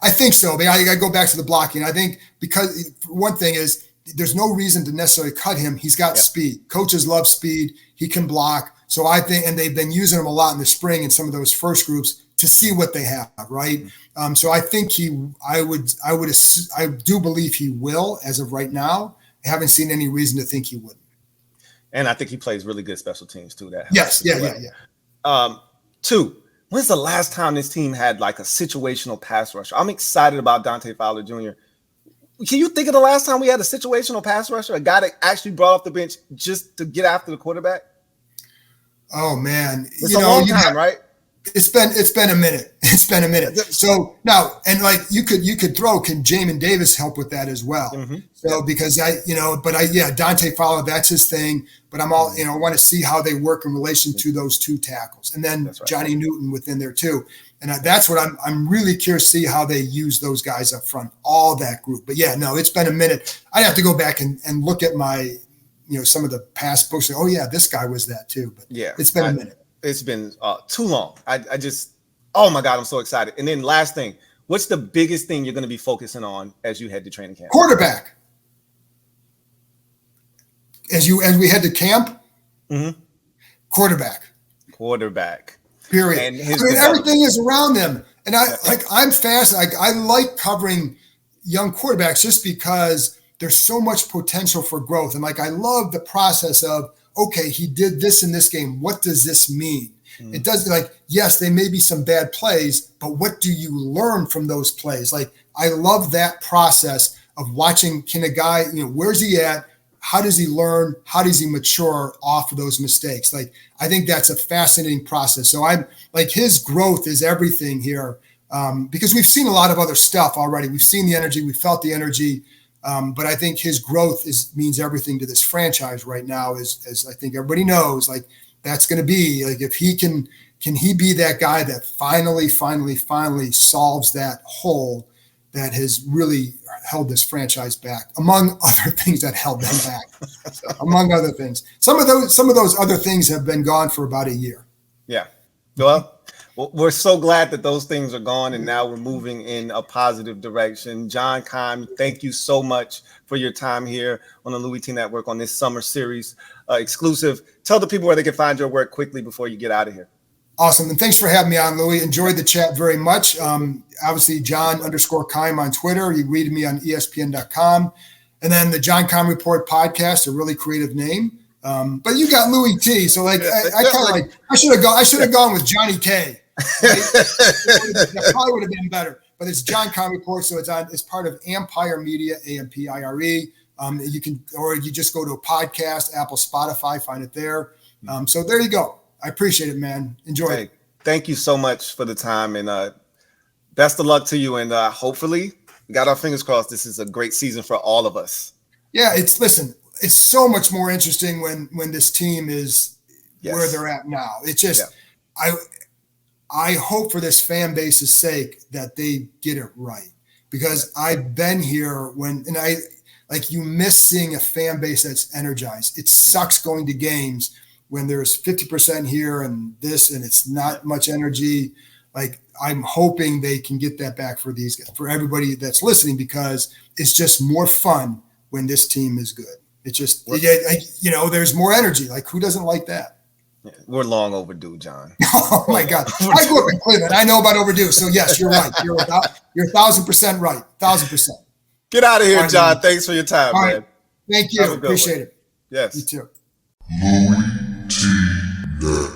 I think so. But I got to go back to the blocking. I think because one thing is, there's no reason to necessarily cut him. He's got speed. Coaches love speed. He can block. So I think, and they've been using him a lot in the spring in some of those first groups to see what they have, right? So I think I do believe he will as of right now. I haven't seen any reason to think he wouldn't. And I think he plays really good special teams too. That helps. Yeah. 2, when's the last time this team had like a situational pass rusher? I'm excited about Dante Fowler Jr. Can you think of the last time we had a situational pass rusher, a guy that actually brought off the bench just to get after the quarterback? Oh man, it's a long time, right? It's been a minute. It's been a minute. So now, and like you could throw, can Jamin Davis help with that as well? Mm-hmm. So because Dante Fowler, that's his thing. But I'm all, I want to see how they work in relation to those two tackles, and then Johnny Newton within there too. And that's what I'm really curious to see how they use those guys up front, all that group. But yeah, no, it's been a minute. I'd have to go back and look at my, some of the past books. Oh yeah, this guy was that too. But yeah, it's been a minute. It's been too long. I just, oh my God, I'm so excited. And then last thing, what's the biggest thing you're going to be focusing on as you head to training camp? Quarterback. As we head to camp, quarterback. Period. And everything is around them. And I'm fast. I like covering young quarterbacks just because there's so much potential for growth. And I love the process of, okay, he did this in this game. What does this mean? It doesn't yes, they may be some bad plays, but what do you learn from those plays? I love that process of watching, can a guy, where's he at? How does he learn? How does he mature off of those mistakes? I think that's a fascinating process. So I'm his growth is everything here because we've seen a lot of other stuff already. We've seen the energy. We felt the energy. But I think his growth means everything to this franchise right now, as I think everybody knows, that's going to be if he can he be that guy that finally solves that hole that has really held this franchise back, among other things that held them back, among other things. Some of those other things have been gone for about a year. Yeah. Well, we're so glad that those things are gone and now we're moving in a positive direction. John Keim, thank you so much for your time here on the Louie T Network on this summer series exclusive. Tell the people where they can find your work quickly before you get out of here. Awesome. And thanks for having me on, Louie. Enjoyed the chat very much. Obviously, John_Keim on Twitter. You read me on ESPN.com. And then the John Keim Report podcast, a really creative name. But you got Louie T. So I kind of I should have gone with Johnny K. Right? That probably would have been better. But it's John Keim Report, so it's part of Empire Media, AMPIRE. You just go to a podcast, Apple, Spotify, find it there. So there you go. I appreciate it, man. Enjoy it. Thank you so much for the time, and best of luck to you. And hopefully, we got our fingers crossed. This is a great season for all of us. Yeah, it's so much more interesting when this team is where they're at now. It's just I hope for this fan base's sake that they get it right, because I've been here you miss seeing a fan base that's energized. It sucks going to games when there's 50% here and it's not much energy. I'm hoping they can get that back for everybody that's listening, because it's just more fun when this team is good. It's just, there's more energy. Who doesn't like that? Yeah, we're long overdue, John. Oh my God. I grew up in Cleveland. I know about overdue. So yes, you're right. You're 1,000% right. 1,000%. Get out of here, John. Thanks for your time, man. Right. Thank you. Appreciate it. Yes. You too. LouieTeeNetwork.